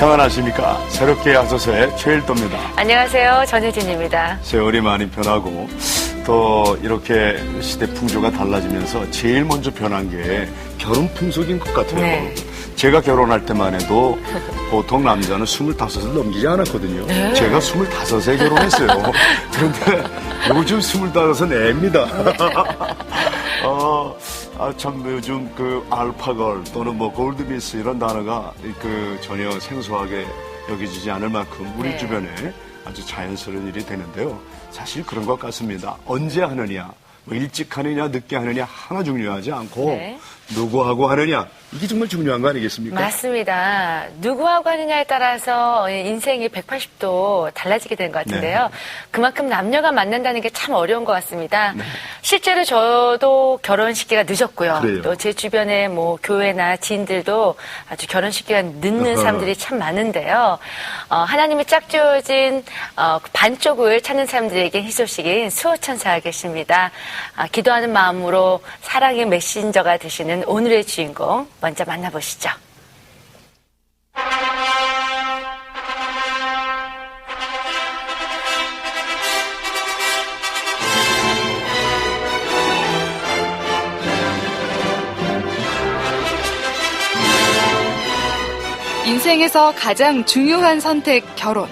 평안하십니까? 새롭게 하소서의 최일도입니다. 안녕하세요. 전혜진입니다. 세월이 많이 변하고 또 이렇게 시대 풍조가 달라지면서 제일 먼저 변한 게 결혼 풍속인 것 같아요. 네. 제가 결혼할 때만 해도 보통 남자는 25을 넘기지 않았거든요. 네. 제가 25에 결혼했어요. 그런데 요즘 25은 애입니다. 참 요즘 그 알파걸 또는 뭐 골드미스 이런 단어가 그 전혀 생소하게 여겨지지 않을 만큼 우리 네. 주변에 아주 자연스러운 일이 되는데요. 사실 그런 것 같습니다. 언제 하느냐, 뭐 일찍 하느냐, 늦게 하느냐 하나 중요하지 않고 네. 누구하고 하느냐 이게 정말 중요한 거 아니겠습니까? 맞습니다. 누구하고 하느냐에 따라서 인생이 180도 달라지게 되는 것 같은데요. 네. 그만큼 남녀가 만난다는 게 참 어려운 것 같습니다. 네. 실제로 저도 결혼 시기가 늦었고요. 그래요. 또 제 주변에 뭐 교회나 지인들도 아주 결혼 시기가 늦는 사람들이 참 많은데요. 하나님이 짝지어진 반쪽을 찾는 사람들에게 희소식인 수호천사가 계십니다. 기도하는 마음으로 사랑의 메신저가 되시는 오늘의 주인공 먼저 만나보시죠. 인생에서 가장 중요한 선택, 결혼.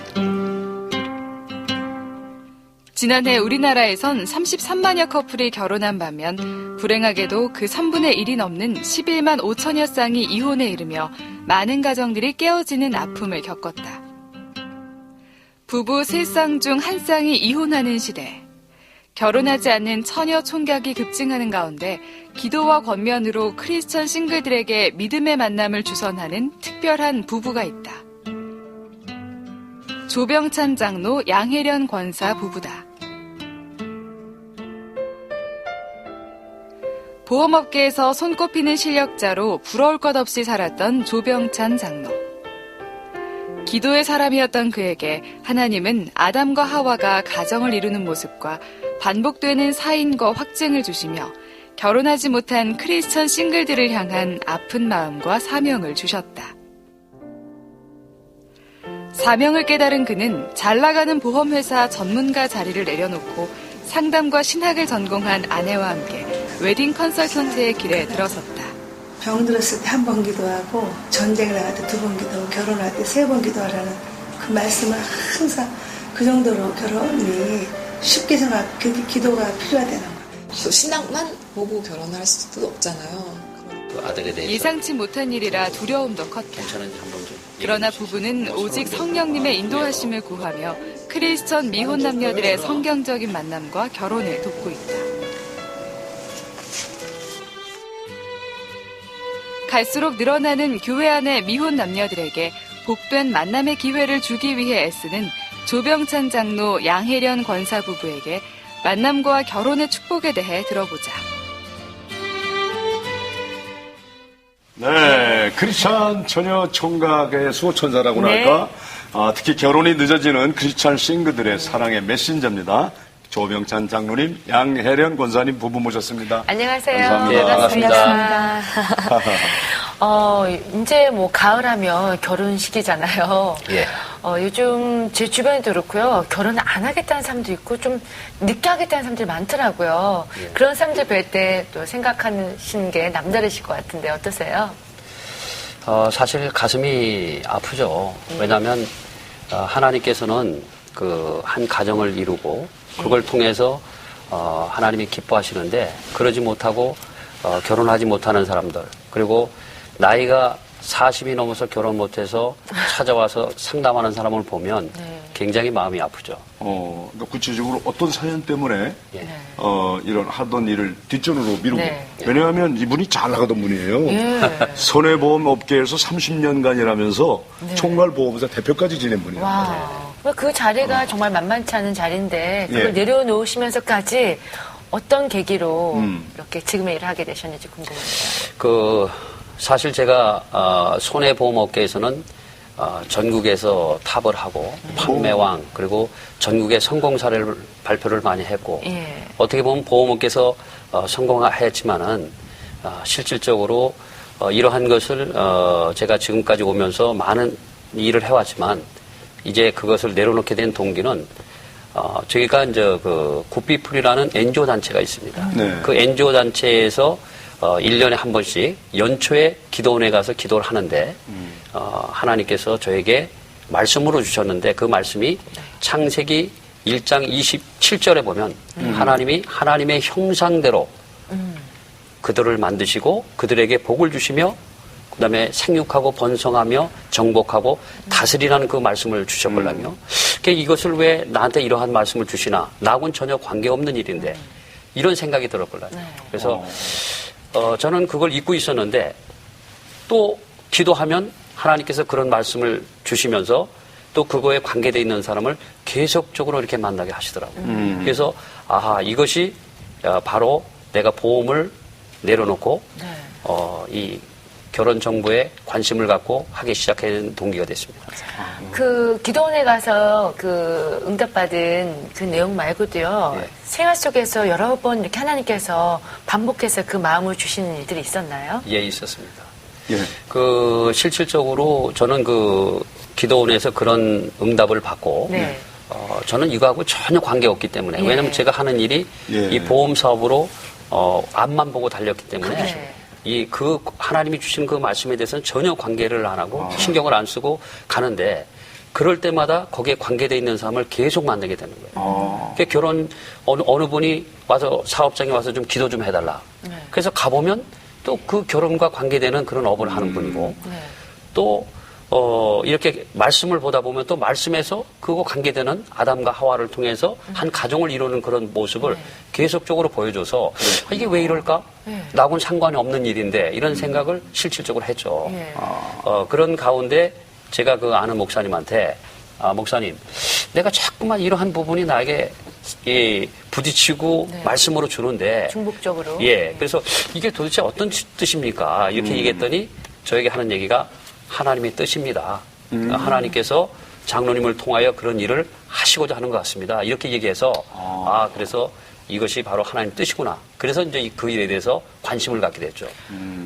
지난해 우리나라에선 33만여 커플이 결혼한 반면 불행하게도 그 3분의 1이 넘는 11만 5천여 쌍이 이혼에 이르며 많은 가정들이 깨어지는 아픔을 겪었다. 부부 3쌍 중 1쌍이 이혼하는 시대. 결혼하지 않는 처녀 총각이 급증하는 가운데 기도와 권면으로 크리스천 싱글들에게 믿음의 만남을 주선하는 특별한 부부가 있다. 조병찬 장로, 양혜련 권사 부부다. 보험업계에서 손꼽히는 실력자로 부러울 것 없이 살았던 조병찬 장로. 기도의 사람이었던 그에게 하나님은 아담과 하와가 가정을 이루는 모습과 반복되는 사인과 확증을 주시며 결혼하지 못한 크리스천 싱글들을 향한 아픈 마음과 사명을 주셨다. 사명을 깨달은 그는 잘 나가는 보험회사 전문가 자리를 내려놓고 상담과 신학을 전공한 아내와 함께 웨딩 컨설턴트의 길에 들어섰다. 병 들었을 때 한 번 기도하고 전쟁을 나갈 때 2번 기도하고 결혼할 때 3번 기도하라는 그 말씀을 항상 그 정도로 결혼이 쉽게 그 기도가 필요하다는 거예요. 또 신앙만 보고 결혼할 수도 없잖아요. 그 아들에 대해서 예상치 못한 일이라 두려움도 컸다. 괜찮은지 한번 좀 그러나 부부는 오직 성령님의 인도하심을 구하며 크리스천 미혼 남녀들의 성경적인 만남과 결혼을 돕고 있다. 갈수록 늘어나는 교회 안의 미혼 남녀들에게 복된 만남의 기회를 주기 위해 애쓰는 조병찬 장로, 양혜련 권사 부부에게 만남과 결혼의 축복에 대해 들어보자. 네, 크리스찬 처녀 총각의 수호천사라고 네. 할까? 특히 결혼이 늦어지는 크리스찬 싱글들의 사랑의 메신저입니다. 조병찬 장로님, 양혜련 권사님 부부 모셨습니다. 안녕하세요. 감사합니다. 반갑습니다. 이제 뭐 가을하면 결혼 시기잖아요. 예. 요즘 제 주변에도 그렇고요. 결혼을 안 하겠다는 사람도 있고 좀 늦게 하겠다는 사람들이 많더라고요. 예. 그런 사람들 뵐 때 또 생각하시는 게 남다르실 것 같은데 어떠세요? 사실 가슴이 아프죠. 왜냐하면 하나님께서는 그 한 가정을 이루고 그걸 통해서 하나님이 기뻐하시는데 그러지 못하고 결혼하지 못하는 사람들 그리고 나이가 40이 넘어서 결혼 못해서 찾아와서 상담하는 사람을 보면 네. 굉장히 마음이 아프죠. 그러니까 구체적으로 어떤 사연 때문에 예. 이런 하던 일을 뒷전으로 미루고 네. 왜냐하면 이분이 잘 나가던 분이에요. 예. 손해보험 업계에서 30년간 일하면서 네. 총괄보험사 대표까지 지낸 분이에요. 와. 그 자리가 정말 만만치 않은 자리인데 그걸 예. 내려놓으시면서까지 어떤 계기로 이렇게 지금의 일을 하게 되셨는지 궁금합니다. 사실 제가 손해보험업계에서는 전국에서 탑을 하고 판매왕 그리고 전국의 성공 사례를 발표를 많이 했고 예. 어떻게 보면 보험업계에서 성공했지만은 실질적으로 이러한 것을 제가 지금까지 오면서 많은 일을 해왔지만 이제 그것을 내려놓게 된 동기는 저희가 이제 그 굿비풀이라는 NGO 단체가 있습니다. 네. 그 NGO 단체에서 1년에 한 번씩 연초에 기도원에 가서 기도를 하는데 하나님께서 저에게 말씀으로 주셨는데 그 말씀이 창세기 1장 27절에 보면 하나님이 하나님의 형상대로 그들을 만드시고 그들에게 복을 주시며 그다음에 생육하고 번성하며 정복하고 다스리라는 그 말씀을 주셨걸랑요. 이것을 왜 나한테 이러한 말씀을 주시나? 나하고는 전혀 관계없는 일인데 이런 생각이 들었걸랑요. 그래서 저는 그걸 잊고 있었는데 또 기도하면 하나님께서 그런 말씀을 주시면서 또 그거에 관계되어 있는 사람을 계속적으로 이렇게 만나게 하시더라고요. 그래서 이것이 바로 내가 보험을 내려놓고 이 결혼 정보에 관심을 갖고 하기 시작한 동기가 됐습니다. 그 기도원에 가서 그 응답받은 그 내용 말고도요. 네. 생활 속에서 여러 번 이렇게 하나님께서 반복해서 그 마음을 주시는 일들이 있었나요? 예, 있었습니다. 예. 실질적으로 저는 그 기도원에서 그런 응답을 받고 네. 저는 이거하고 전혀 관계없기 때문에 예. 왜냐하면 제가 하는 일이 예. 이 보험 사업으로 앞만 보고 달렸기 때문에 네. 그 하나님이 주신 그 말씀에 대해서는 전혀 관계를 안 하고 신경을 안 쓰고 가는데 그럴 때마다 거기에 관계되어 있는 사람을 계속 만나게 되는 거예요. 그러니까 결혼 어느 분이 와서 사업장에 와서 좀 기도 좀 해달라. 그래서 가보면 또 그 결혼과 관계되는 그런 업을 하는 분이고 또 이렇게 말씀을 보다 보면 또 말씀에서 그거 관계되는 아담과 하와를 통해서 한 가정을 이루는 그런 모습을 계속적으로 보여줘서 이게 왜 이럴까? 나하고는 상관이 없는 일인데 이런 생각을 실질적으로 했죠. 그런 가운데 제가 그 아는 목사님한테 목사님 내가 자꾸만 이러한 부분이 나에게 부딪히고 말씀으로 주는데 중복적으로. 예, 그래서 이게 도대체 어떤 뜻입니까? 이렇게 얘기했더니 저에게 하는 얘기가 하나님의 뜻입니다. 하나님께서 장로님을 통하여 그런 일을 하시고자 하는 것 같습니다. 이렇게 얘기해서 그래서 이것이 바로 하나님 뜻이구나. 그래서 이제 그 일에 대해서 관심을 갖게 됐죠.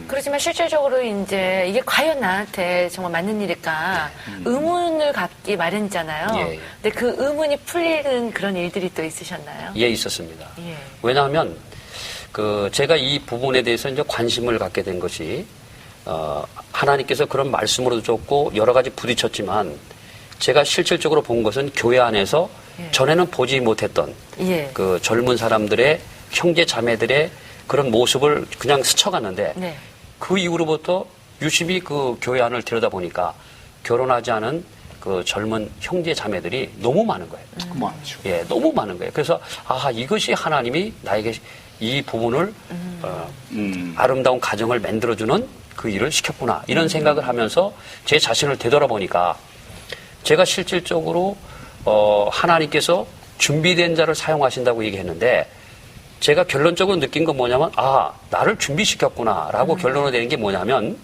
그렇지만 실질적으로 이제 이게 과연 나한테 정말 맞는 일일까 의문을 갖기 마련이잖아요. 예. 근데 그 의문이 풀리는 그런 일들이 또 있으셨나요? 예, 있었습니다. 예. 왜냐하면 제가 이 부분에 대해서 이제 관심을 갖게 된 것이 하나님께서 그런 말씀으로도 줬고 여러 가지 부딪혔지만 제가 실질적으로 본 것은 교회 안에서 전에는 보지 못했던 예. 그 젊은 사람들의 형제 자매들의 그런 모습을 그냥 스쳐갔는데 네. 그 이후로부터 유심히 그 교회 안을 들여다보니까 결혼하지 않은 그 젊은 형제 자매들이 너무 많은 거예요. 많죠. 예, 너무 많은 거예요. 그래서 이것이 하나님이 나에게 이 부분을 아름다운 가정을 만들어주는 그 일을 시켰구나 이런 생각을 하면서 제 자신을 되돌아보니까 제가 실질적으로 하나님께서 준비된 자를 사용하신다고 얘기했는데 제가 결론적으로 느낀 건 뭐냐면 나를 준비시켰구나라고 결론을 내린 게 뭐냐면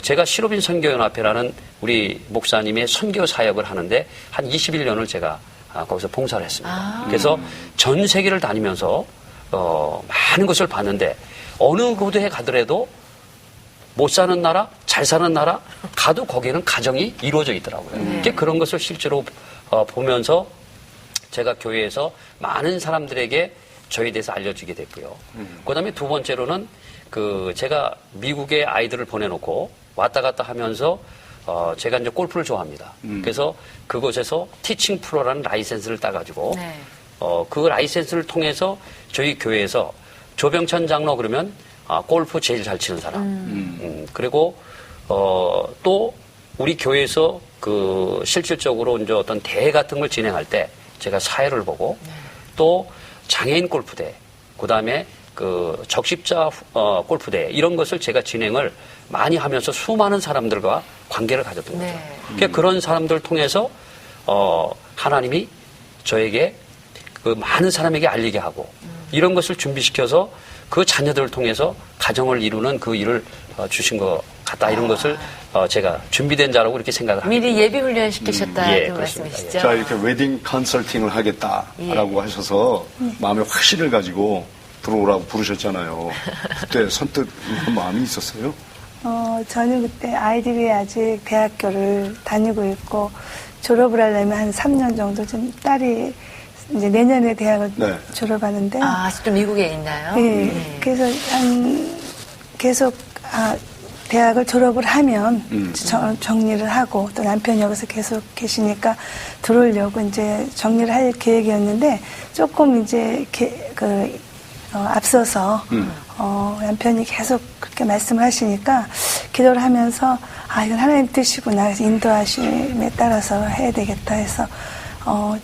제가 시로빈 선교연합회라는 우리 목사님의 선교 사역을 하는데 한 21년을 제가 거기서 봉사를 했습니다. 그래서 전 세계를 다니면서 많은 것을 봤는데 어느 곳에 가더라도 못 사는 나라, 잘 사는 나라 가도 거기에는 가정이 이루어져 있더라고요. 그런 것을 실제로 보면서 제가 교회에서 많은 사람들에게 저에 대해서 알려주게 됐고요. 그다음에 두 번째로는 제가 미국에 아이들을 보내놓고 왔다 갔다 하면서 제가 이제 골프를 좋아합니다. 그래서 그곳에서 티칭 프로라는 라이센스를 따가지고 그 라이센스를 통해서 저희 교회에서 조병찬 장로 그러면 골프 제일 잘 치는 사람. 그리고 또 우리 교회에서 실질적으로 이제 어떤 대회 같은 걸 진행할 때 제가 사회를 보고 또 장애인 골프대, 그다음에 적십자 골프대 이런 것을 제가 진행을 많이 하면서 수많은 사람들과 관계를 가졌던 거죠. 그러니까 그런 사람들을 통해서 하나님이 저에게 많은 사람에게 알리게 하고 이런 것을 준비시켜서 그 자녀들을 통해서 가정을 이루는 그 일을 주신 것 같다. 이런 것을 제가 준비된 자라고 이렇게 생각을 합니다. 미리 예비 훈련 시키셨다 예, 그 그렇습니다. 말씀이시죠? 자, 이렇게 웨딩 컨설팅을 하겠다라고 하셔서 마음에 확신을 가지고 들어오라고 부르셨잖아요. 그때 선뜻 그런 마음이 있었어요? 저는 그때 아이들이 아직 대학교를 다니고 있고 졸업을 하려면 한 3년 정도 좀 딸이 이제 내년에 대학을 네. 졸업하는데 아, 아직도 미국에 있나요? 네. 그래서 계속 대학을 졸업을 하면 정리를 하고 또 남편이 여기서 계속 계시니까 들어오려고 이제 정리를 할 계획이었는데 조금 이제 앞서서 남편이 계속 그렇게 말씀을 하시니까 기도를 하면서 이건 하나님 뜻이구나. 그래서 인도하심에 따라서 해야 되겠다 해서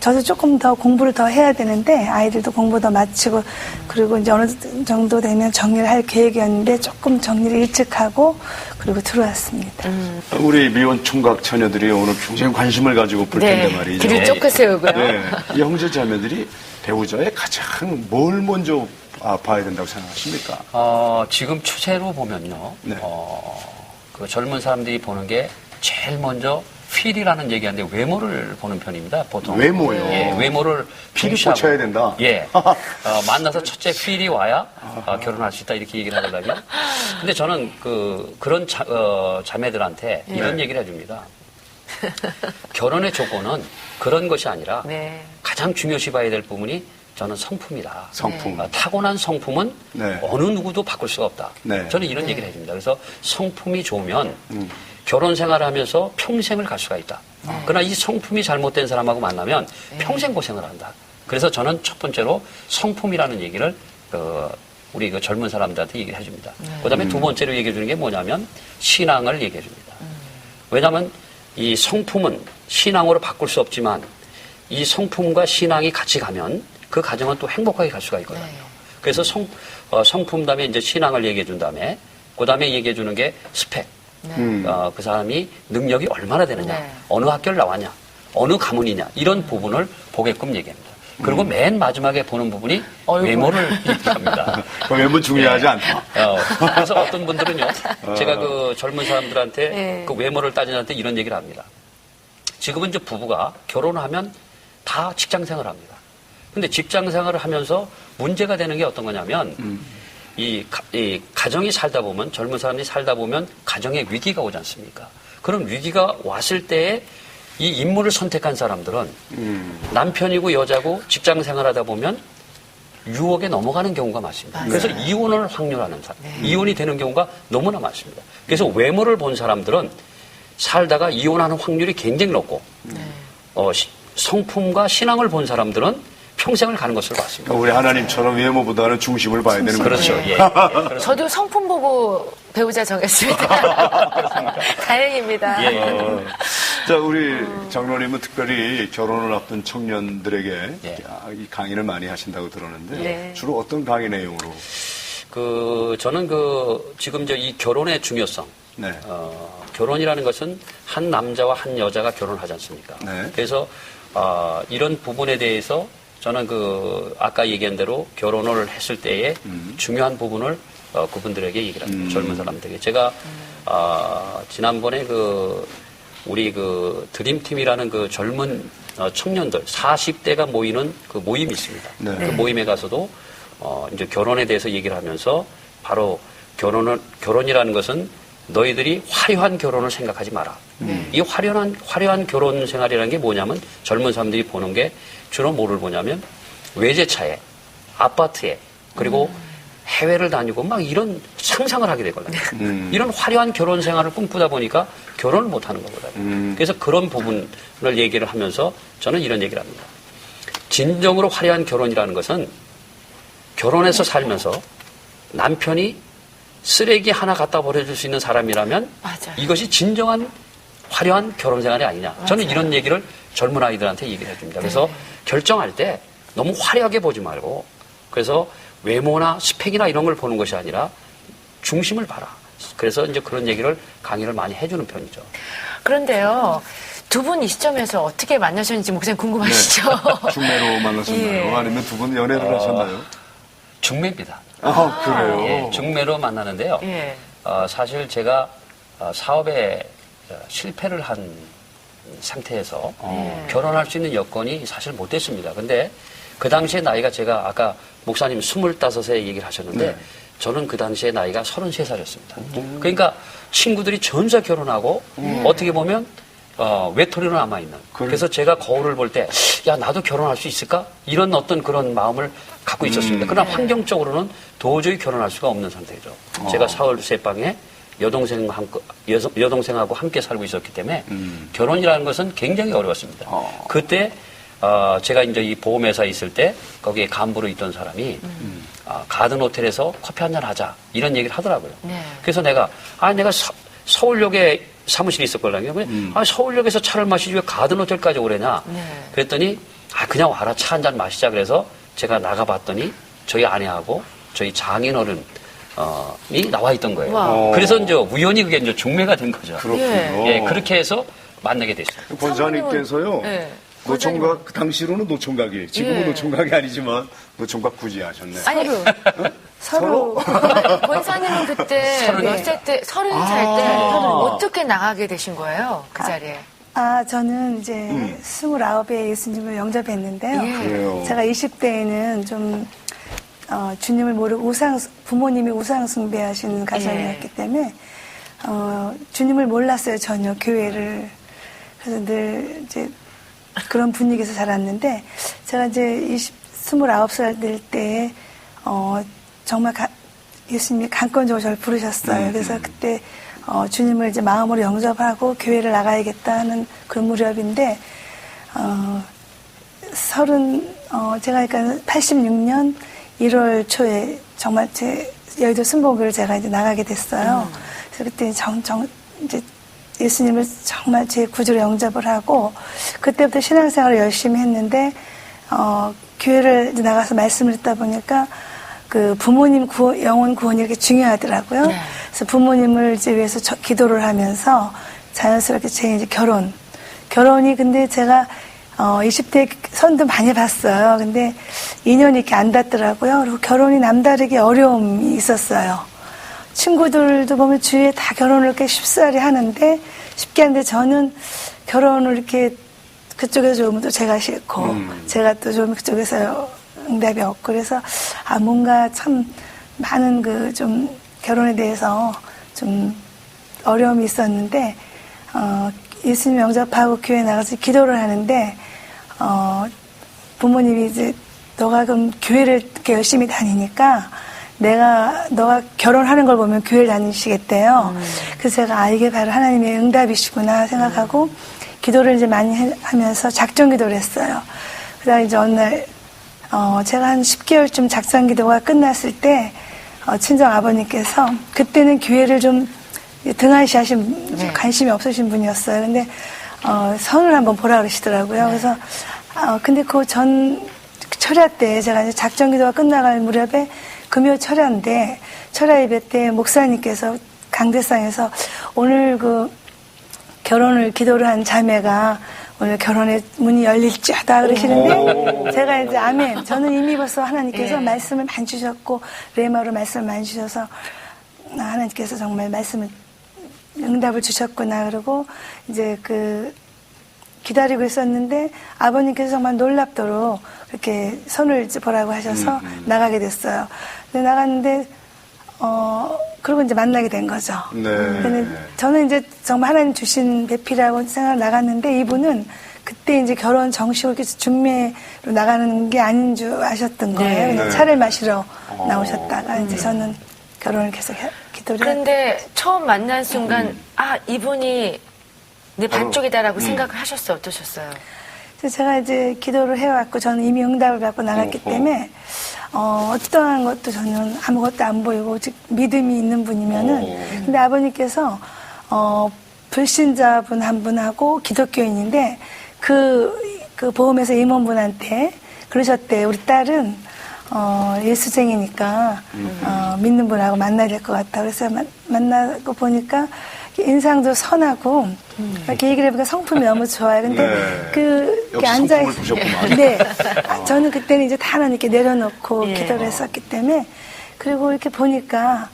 저도 조금 더 공부를 더 해야 되는데 아이들도 공부 더 마치고 그리고 이제 어느 정도 되면 정리를 할 계획이었는데 조금 정리를 일찍 하고 그리고 들어왔습니다. 우리 미혼 총각 처녀들이 오늘 굉장히 관심을 가지고 볼 텐데 말이죠. 길을 쫓고 세우고요. 네. 이 형제 자매들이 배우자의 가장 뭘 먼저 봐야 된다고 생각하십니까? 지금 추세로 보면요. 네. 그 젊은 사람들이 보는 게 제일 먼저 필이라는 얘기하는데 외모를 보는 편입니다. 보통. 외모요? 예, 외모를 필이 중시하고. 꽂혀야 된다? 예. 만나서 첫째 필이 와야 결혼할 수 있다 이렇게 얘기를 하거든요. 근데 저는 그런 자매들한테 이런 얘기를 해줍니다. 결혼의 조건은 그런 것이 아니라 네. 가장 중요시 봐야 될 부분이 저는 성품이다. 성품. 타고난 성품은 네. 어느 누구도 바꿀 수가 없다. 네. 저는 이런 얘기를 해줍니다. 그래서 성품이 좋으면 결혼 생활을 하면서 평생을 갈 수가 있다. 그러나 이 성품이 잘못된 사람하고 만나면 평생 고생을 한다. 그래서 저는 첫 번째로 성품이라는 얘기를 우리 그 젊은 사람들한테 얘기를 해줍니다. 그다음에 두 번째로 얘기해 주는 게 뭐냐면 신앙을 얘기해 줍니다. 왜냐하면 이 성품은 신앙으로 바꿀 수 없지만 이 성품과 신앙이 같이 가면 그 가정은 또 행복하게 갈 수가 있거든요. 그래서 성품 다음에 이제 신앙을 얘기해 준 다음에 그 다음에 얘기해 주는 게 스펙. 그 사람이 능력이 얼마나 되느냐, 네. 어느 학교를 나왔냐, 어느 가문이냐 이런 부분을 보게끔 얘기합니다. 그리고 맨 마지막에 보는 부분이 외모를 얘기합니다. 그 외모 중요하지 않다. 그래서 어떤 분들은요, 제가 그 젊은 사람들한테 네. 그 외모를 따지는데 이런 얘기를 합니다. 지금은 이제 부부가 결혼하면 다 직장 생활을 합니다. 근데 직장 생활을 하면서 문제가 되는 게 어떤 거냐면, 이 가정이 살다 보면, 젊은 사람들이 살다 보면 가정에 위기가 오지 않습니까? 그런 위기가 왔을 때에 이 인물을 선택한 사람들은 남편이고 여자고 직장 생활하다 보면 유혹에 넘어가는 경우가 많습니다. 그래서 이혼을 확률하는 사람, 이혼이 되는 경우가 너무나 많습니다. 그래서 외모를 본 사람들은 살다가 이혼하는 확률이 굉장히 높고, 성품과 신앙을 본 사람들은 평생을 가는 것으로 봤습니다. 우리 하나님처럼 외모보다는 중심을 봐야 되는 거죠. 그렇죠. 예. 저도 성품 보고 배우자 정했습니다. 다행입니다. 예. 자, 우리 장로님은 특별히 결혼을 앞둔 청년들에게 예. 이 강의를 많이 하신다고 들었는데 네. 주로 어떤 강의 내용으로? 저는 지금 이 결혼의 중요성. 네. 결혼이라는 것은 한 남자와 한 여자가 결혼하지 않습니까? 네. 그래서 이런 부분에 대해서 저는 아까 얘기한 대로 결혼을 했을 때의 중요한 부분을 그분들에게 얘기를 합니다. 젊은 사람들에게. 제가 지난번에 우리 드림팀이라는 젊은 청년들 40대가 모이는 모임이 있습니다. 네. 그 모임에 가서도 이제 결혼에 대해서 얘기를 하면서 바로 결혼이라는 것은 너희들이 화려한 결혼을 생각하지 마라. 이 화려한 결혼 생활이라는 게 뭐냐면 젊은 사람들이 보는 게 주로 뭐를 보냐면 외제차에, 아파트에, 그리고 해외를 다니고 막 이런 상상을 하게 되거든요. 이런 화려한 결혼 생활을 꿈꾸다 보니까 결혼을 못 하는 거거든요. 그래서 그런 부분을 얘기를 하면서 저는 이런 얘기를 합니다. 진정으로 화려한 결혼이라는 것은 결혼해서 살면서 남편이 쓰레기 하나 갖다 버려줄 수 있는 사람이라면 맞아요. 이것이 진정한 화려한 결혼 생활이 아니냐. 저는 맞아요. 이런 얘기를 젊은 아이들한테 얘기를 해줍니다. 그래서 결정할 때 너무 화려하게 보지 말고 그래서 외모나 스펙이나 이런 걸 보는 것이 아니라 중심을 봐라. 그래서 이제 그런 얘기를 강의를 많이 해주는 편이죠. 그런데요, 두 분 이 시점에서 어떻게 만나셨는지 목사님 궁금하시죠? 중매로 만나셨나요? 예. 아니면 두 분 연애를 하셨나요? 중매입니다. 그래요? 예, 중매로 만나는데요. 예. 사실 제가 사업에 실패를 한 상태에서 결혼할 수 있는 여건이 사실 못 됐습니다. 근데 그 당시에 나이가 제가 아까 목사님 25에 얘기를 하셨는데 네. 저는 그 당시에 나이가 33살이었습니다. 그러니까 친구들이 전부 결혼하고 어떻게 보면 외톨이로 남아있는. 그래서 제가 거울을 볼 때, 야, 나도 결혼할 수 있을까? 이런 어떤 그런 마음을 갖고 있었습니다. 그러나 환경적으로는 도저히 결혼할 수가 없는 상태죠. 제가 서울 새방에 여동생하고 함께 살고 있었기 때문에 결혼이라는 것은 굉장히 어려웠습니다. 그때 제가 이제 이 보험회사에 있을 때 거기에 간부로 있던 사람이 가든 호텔에서 커피 한잔 하자 이런 얘기를 하더라고요. 네. 그래서 내가 서울역에 사무실이 있었거든요. 서울역에서 차를 마시지 왜 가든 호텔까지 오래냐? 네. 그랬더니 그냥 와라 차 한잔 마시자 그래서 제가 나가봤더니 저희 아내하고 저희 장인어른 이 나와 있던 거예요. 와. 그래서 이제 우연히 그게 이제 중매가 된 거죠. 그렇군요. 예, 그렇게 해서 만나게 됐어요. 권사님께서요. 네. 노총각, 그 당시로는 노총각이, 지금은 예. 노총각이 아니지만 노총각 굳이 하셨네. 아니, 서로 권사님은 그때 몇 살 때, 30살 때 어떻게 나가게 되신 거예요? 그 자리에. 저는 이제 29에 예수님을 영접했는데요. 예. 그래요. 제가 20대에는 좀 주님을 모르고 부모님이 우상 숭배하시는 가정이었기 때문에 주님을 몰랐어요, 전혀 교회를. 그래서 늘 이제 그런 분위기에서 자랐는데 제가 이제 29살 될 때 정말 예수님이 강권적으로 저를 부르셨어요. 그래서 그때 주님을 이제 마음으로 영접하고 교회를 나가야겠다 하는 그런 무렵인데 제가 그러니까 86년 1월 초에 정말 제 여의도 순복을 제가 이제 나가게 됐어요. 그래서 그때 이제 예수님을 정말 제 구주로 영접을 하고 그때부터 신앙생활을 열심히 했는데 교회를 이제 나가서 말씀을 듣다 보니까 그 부모님 영혼 구원이 이렇게 중요하더라고요. 네. 그래서 부모님을 이제 위해서 기도를 하면서 자연스럽게 제 이제 결혼이 근데 제가 20대 선도 많이 봤어요. 근데 인연이 이렇게 안 닿더라고요. 그리고 결혼이 남다르게 어려움이 있었어요. 친구들도 보면 주위에 다 결혼을 이렇게 쉽사리 하는데 쉽게 하는데 저는 결혼을 이렇게 그쪽에서 좋으면 또 제가 싫고 제가 또 좋으면 그쪽에서 응답이 없고 그래서 뭔가 참 많은 그 좀 결혼에 대해서 좀 어려움이 있었는데 예수님 영접하고 교회 나가서 기도를 하는데 부모님이 이제 너가 그럼 교회를 이렇게 열심히 다니니까 너가 결혼하는 걸 보면 교회를 다니시겠대요. 그래서 제가 이게 바로 하나님의 응답이시구나 생각하고 기도를 이제 많이 하면서 작정 기도를 했어요. 그다음에 이제 어느 날 제가 한 10개월쯤 작정 기도가 끝났을 때 친정 아버님께서 그때는 교회를 좀 등한시하신 관심이 없으신 분이었어요. 근데 선을 한번 보라 그러시더라고요. 그래서 근데 그 전 철야 때 제가 이제 작정 기도가 끝나갈 무렵에 금요 철야인데 철야 예배 때 목사님께서 강대상에서 오늘 그 결혼을 기도를 한 자매가 오늘 결혼의 문이 열릴지 하다 그러시는데 제가 이제 아멘. 저는 이미 벌써 하나님께서 말씀을 많이 주셨고 레마로 말씀을 많이 주셔서 하나님께서 정말 응답을 주셨구나 그러고 이제 기다리고 있었는데 아버님께서 정말 놀랍도록 그렇게 선을 보라고 하셔서 나가게 됐어요. 근데 나갔는데 그리고 이제 만나게 된 거죠. 네. 근데 저는 이제 정말 하나님 주신 배필이라고 생각을 나갔는데 이분은 그때 이제 결혼 정식으로 중매로 나가는 게 아닌 줄 아셨던 거예요. 네. 그냥 차를 마시러 나오셨다가 이제 저는 결혼을 계속 기도를 그런데 처음 만난 순간 이분이 내 반쪽이다라고 생각을 하셨어요? 어떠셨어요? 그래서 제가 이제 기도를 해왔고 저는 이미 응답을 받고 나갔기 때문에 어떠한 것도 저는 아무것도 안 보이고 오직 믿음이 있는 분이면은 근데 아버님께서 불신자분 한 분하고 기독교인인데 그 보험회사 임원분한테 그러셨대요. 우리 딸은 예수쟁이니까 믿는 분하고 만나야 될 것 같다. 그래서 만나고 보니까 인상도 선하고 이렇게 얘기를 해보니까 성품이 너무 좋아요. 근데 역시 앉아 성품을 보셨구만. 네, 저는 그때는 이제 다 하나님께 내려놓고 기도를 했었기 때문에 그리고 이렇게 보니까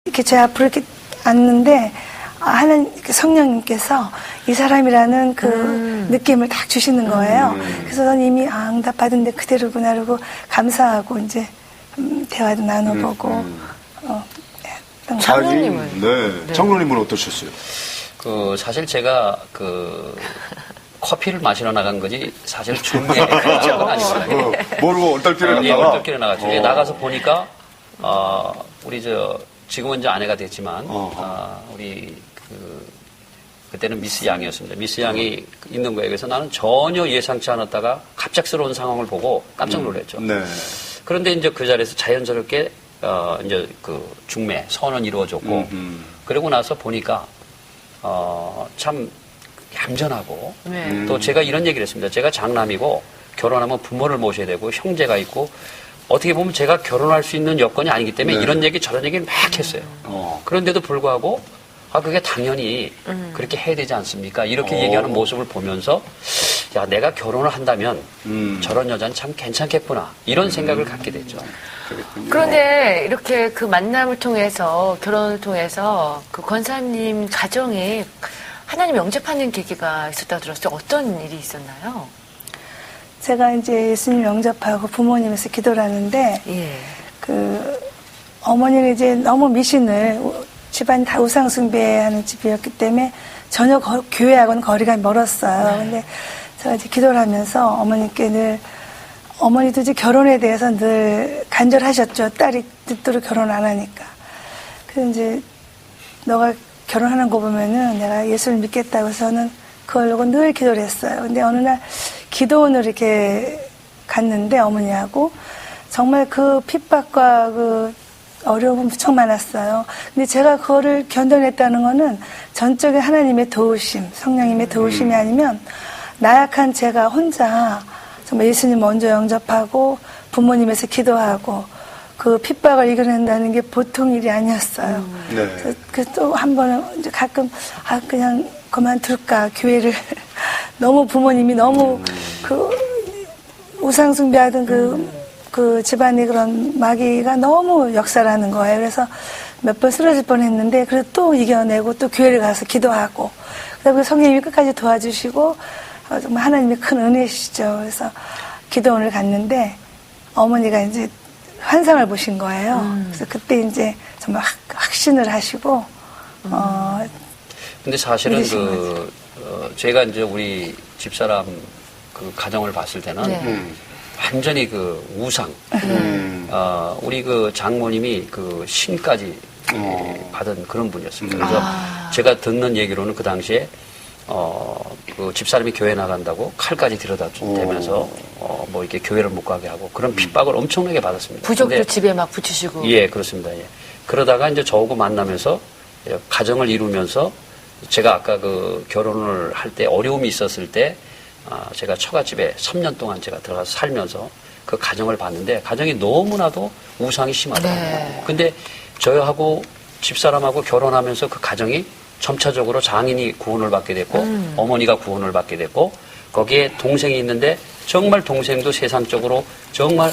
이렇게 제 앞으로 이렇게 앉는데 하나님 성령님께서 이 사람이라는 그 느낌을 딱 주시는 거예요. 그래서 저는 이미 응답 받은데 그대로구나 그러고 감사하고 이제 대화도 나눠보고 장로님은? 네. 장로님은 어떠셨어요? 사실 제가 커피를 마시러 나간 거지 사실 중매에 나간 건 아니거든요. 모르고 얼떨결에 예, 나가. 얼떨결에 나갔죠. 예, 나가서 보니까 우리 지금은 이제 아내가 됐지만 우리 그때는 미스 양이었습니다. 미스 양이 있는 거예요. 그래서 나는 전혀 예상치 않았다가 갑작스러운 상황을 보고 깜짝 놀랐죠. 네. 그런데 이제 그 자리에서 자연스럽게 이제 중매 선언 이루어졌고 그러고 나서 보니까 참 얌전하고 네. 또 제가 이런 얘기를 했습니다. 제가 장남이고 결혼하면 부모를 모셔야 되고 형제가 있고 어떻게 보면 제가 결혼할 수 있는 여건이 아니기 때문에 네. 이런 얘기 저런 얘기를 막 했어요. 그런데도 불구하고 그게 당연히 그렇게 해야 되지 않습니까? 이렇게 얘기하는 모습을 보면서 야 내가 결혼을 한다면 저런 여자는 참 괜찮겠구나 이런 생각을 갖게 됐죠. 그런데 이렇게 그 만남을 통해서 결혼을 통해서 그 권사님 가정에 하나님 영접하는 계기가 있었다고 들었어요. 어떤 일이 있었나요? 제가 이제 예수님 영접하고 부모님에서 기도를 하는데 예. 어머니는 이제 너무 미신을 집안이 다 우상 숭배하는 집이었기 때문에 전혀 교회하고는 거리가 멀었어요. 근데 제가 이제 기도를 하면서 어머니께 늘 어머니도 이제 결혼에 대해서 늘 간절하셨죠. 딸이 뜻대로 결혼 안 하니까. 그래서 이제 너가 결혼하는 거 보면은 내가 예수를 믿겠다고 해서 저는 그걸로 늘 기도를 했어요. 근데 어느 날 기도원을 이렇게 갔는데 어머니하고 정말 그 핍박과 그 어려움은 무척 많았어요. 근데 제가 그거를 견뎌냈다는 거는 전적인 하나님의 도우심, 성령님의 도우심이 아니면 나약한 제가 혼자 정말 예수님 먼저 영접하고 부모님에서 기도하고 그 핍박을 이겨낸다는 게 보통 일이 아니었어요. 네. 그래서 또 한 번은 이제 가끔 그냥 그만둘까 교회를 너무 부모님이 너무 그 우상숭배하던 그 집안의 그런 마귀가 너무 역사를 하는 거예요. 그래서 몇 번 쓰러질 뻔했는데 그래도 또 이겨내고 또 교회를 가서 기도하고 그다음에 성령님이 끝까지 도와주시고 정말 하나님의 큰 은혜시죠. 그래서 기도원을 갔는데 어머니가 이제 환상을 보신 거예요. 그래서 그때 이제 정말 확신을 하시고 근데 사실은 믿으신 제가 이제 우리 집사람 그 가정을 봤을 때는 네. 완전히 그 우상. 우리 그 장모님이 그 신까지 받은 그런 분이었습니다. 그래서 제가 듣는 얘기로는 그 당시에 그 집사람이 교회 나간다고 칼까지 들여다 대면서 뭐 이렇게 교회를 못 가게 하고 그런 핍박을 엄청나게 받았습니다. 부적도 근데 집에 막 붙이시고. 예, 그렇습니다. 예. 그러다가 이제 저하고 만나면서 가정을 이루면서 제가 아까 그 결혼을 할 때 어려움이 있었을 때 제가 처갓집에 3년 동안 제가 들어가서 살면서 그 가정을 봤는데 가정이 너무나도 우상이 심하더라고요. 네. 근데 저하고 집사람하고 결혼하면서 그 가정이 점차적으로 장인이 구원을 받게 됐고 어머니가 구원을 받게 됐고 거기에 동생이 있는데 정말 동생도 세상적으로 정말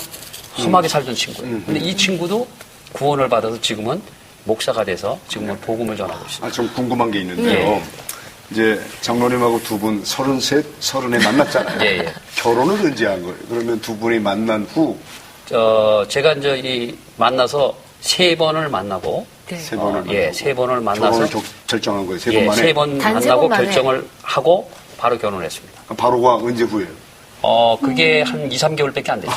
험하게 살던 친구예요. 근데 이 친구도 구원을 받아서 지금은 목사가 돼서 지금은 복음을 전하고 있습니다. 좀 궁금한 게 있는데요. 이제 장로님하고 두 분 33, 30에 만났잖아요. 예, 예. 결혼은 언제 한 거예요? 그러면 두 분이 만난 후 제가 이제 만나서 3번을 만나고 네. 세 번을 예, 3번을 만나서 결혼을 결정한 거예요. 세 번 예, 만에. 3번 단세 만나고 번 만에. 결정을 하고 바로 결혼을 했습니다. 바로가 언제 후예요? 그게 한 2, 3개월밖에 안 됐어요.